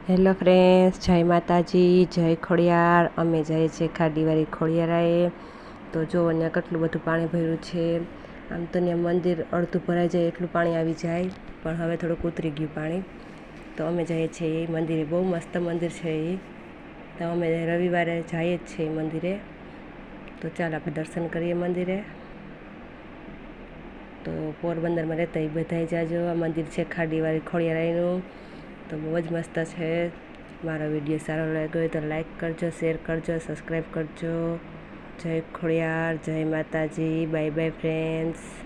Hello friends, જય માતાજી, જય ખોડિયાર। અમે જઈએ છીએ ખાડીવાળી ખોડિયારાએ। તો જો અહીંયા કેટલું બધું પાણી ભર્યું છે। આમ તો ત્યાં મંદિર અડધું ભરાઈ જાય એટલું પાણી આવી જાય, પણ હવે થોડુંક ઉતરી ગયું પાણી। તો અમે જઈએ છીએ એ મંદિરે। બહુ મસ્ત મંદિર છે એ। તો અમે રવિવારે જઈએ જ છીએ મંદિરે। તો ચાલ આપણે દર્શન કરીએ મંદિરે। તો પોરબંદરમાં રહેતા એ બધાય જાજો। આ મંદિર છે ખાડીવાળી ખોડિયારાયનું। તો બહુ જ મસ્ત છે। મારો વિડીયો સારો લાગ્યો હોય તો લાઈક કરજો, શેર કરજો, સબસ્ક્રાઈબ કરજો। જય ખોડિયાર, જય માતાજી, બાય બાય ફ્રેન્ડ્સ।